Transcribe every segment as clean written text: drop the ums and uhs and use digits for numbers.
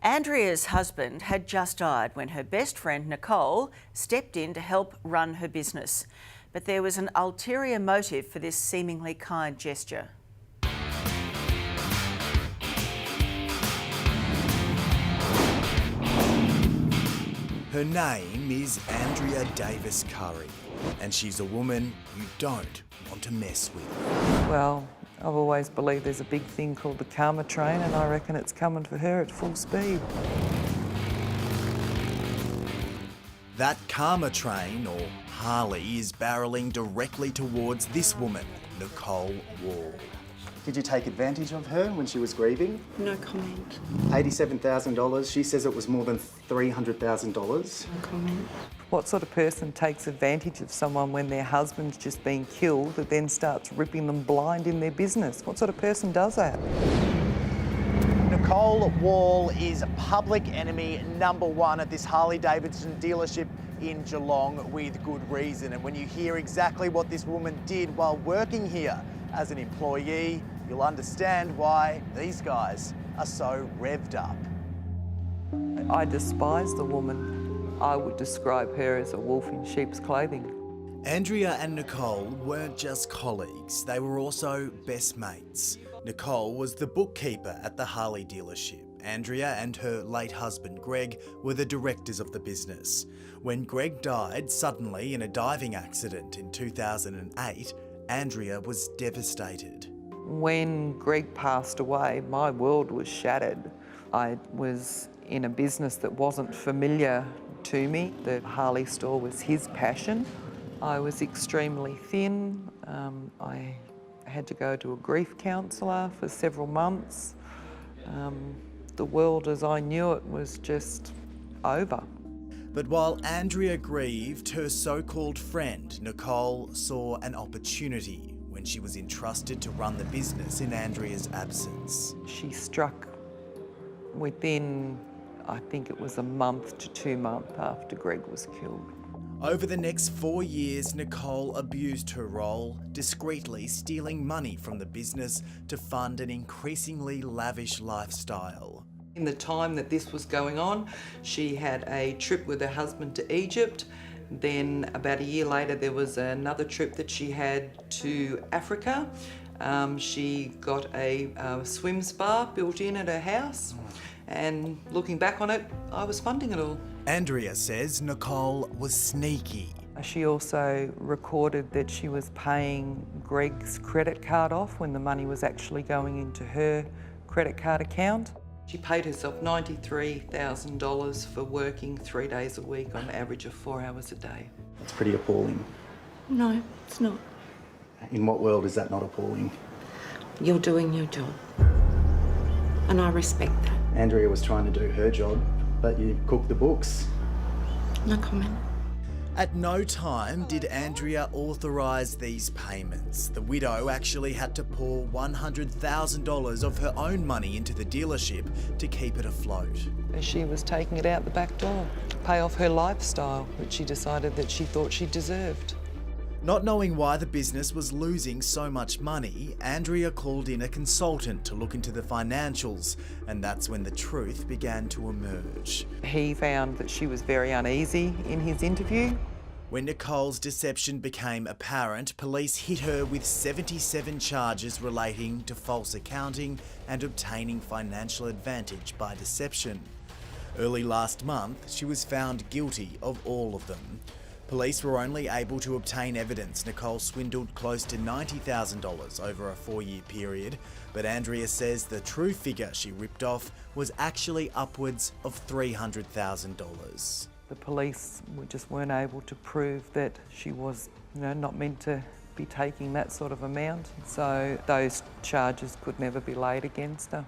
Andrea's husband had just died when her best friend Nicole stepped in to help run her business. But there was an ulterior motive for this seemingly kind gesture. Her name is Andrea Davis Curry, and she's a woman you don't want to mess with. Well, I've always believed there's a big thing called the karma train, and I reckon it's coming for her at full speed. That karma train, or Harley, is barrelling directly towards this woman, Nicole Wall. Did you take advantage of her when she was grieving? No comment. $87,000. She says it was more than $300,000. No comment. What sort of person takes advantage of someone when their husband's just been killed that then starts ripping them blind in their business? What sort of person does that? Nicole Wall is public enemy #1 at this Harley-Davidson dealership in Geelong, with good reason. And when you hear exactly what this woman did while working here as an employee, you'll understand why these guys are so revved up. I despise the woman. I would describe her as a wolf in sheep's clothing. Andrea and Nicole weren't just colleagues, they were also best mates. Nicole was the bookkeeper at the Harley dealership. Andrea and her late husband Greg were the directors of the business. When Greg died suddenly in a diving accident in 2008, Andrea was devastated. When Greg passed away, my world was shattered. I was in a business that wasn't familiar to me. The Harley store was his passion. I was extremely thin. I had to go to a grief counsellor for several months. The world as I knew it was just over. But while Andrea grieved, her so-called friend Nicole saw an opportunity when she was entrusted to run the business in Andrea's absence. She struck within, I think it was a month to 2 months after Greg was killed. Over the next 4 years, Nicole abused her role, discreetly stealing money from the business to fund an increasingly lavish lifestyle. In the time that this was going on, she had a trip with her husband to Egypt. Then about a year later, there was another trip that she had to Africa. She got a swim spa built in at her house. And looking back on it, I was funding it all. Andrea says Nicole was sneaky. She also recorded that she was paying Greg's credit card off when the money was actually going into her credit card account. She paid herself $93,000 for working 3 days a week on an average of 4 hours a day. That's pretty appalling. No, it's not. In what world is that not appalling? You're doing your job. And I respect that. Andrea was trying to do her job, but you cooked the books. No comment. At no time did Andrea authorise these payments. The widow actually had to pour $100,000 of her own money into the dealership to keep it afloat. She was taking it out the back door to pay off her lifestyle, which she decided that she thought she deserved. Not knowing why the business was losing so much money, Andrea called in a consultant to look into the financials, and that's when the truth began to emerge. He found that she was very uneasy in his interview. When Nicole's deception became apparent, police hit her with 77 charges relating to false accounting and obtaining financial advantage by deception. Early last month, she was found guilty of all of them. Police were only able to obtain evidence Nicole swindled close to $90,000 over a 4-year period, but Andrea says the true figure she ripped off was actually upwards of $300,000. The police just weren't able to prove that she was, not meant to be taking that sort of amount, so those charges could never be laid against her.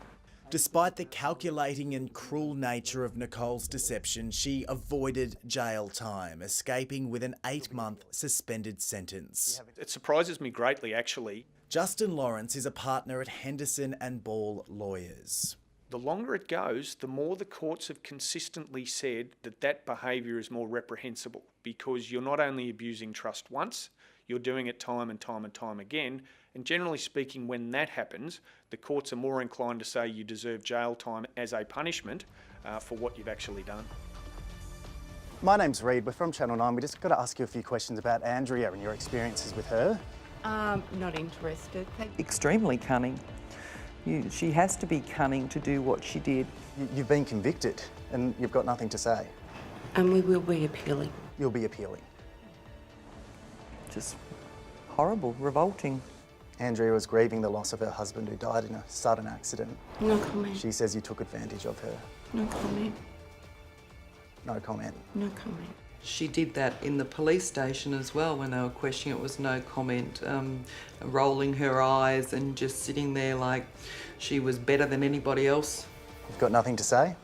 Despite the calculating and cruel nature of Nicole's deception, she avoided jail time, escaping with an 8-month suspended sentence. It surprises me greatly, actually. Justin Lawrence is a partner at Henderson and Ball Lawyers. The longer it goes, the more the courts have consistently said that that behaviour is more reprehensible, because you're not only abusing trust once, you're doing it time and time and time again, And generally speaking, when that happens, the courts are more inclined to say you deserve jail time as a punishment for what you've actually done. My name's Reid, we're from Channel 9. We just got to ask you a few questions about Andrea and your experiences with her. Not interested. Extremely cunning. She has to be cunning to do what she did. You've been convicted and you've got nothing to say. And we will be appealing. You'll be appealing. Just horrible, revolting. Andrea was grieving the loss of her husband who died in a sudden accident. No comment. She says you took advantage of her. No comment. No comment. No comment. She did that in the police station as well when they were questioning. It was no comment, rolling her eyes and just sitting there like she was better than anybody else. You've got nothing to say?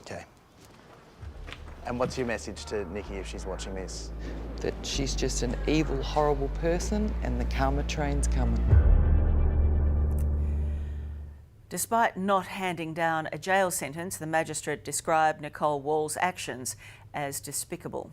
Okay. And what's your message to Nikki if she's watching this? That she's just an evil, horrible person and the karma train's coming. Despite not handing down a jail sentence, the magistrate described Nicole Wall's actions as despicable.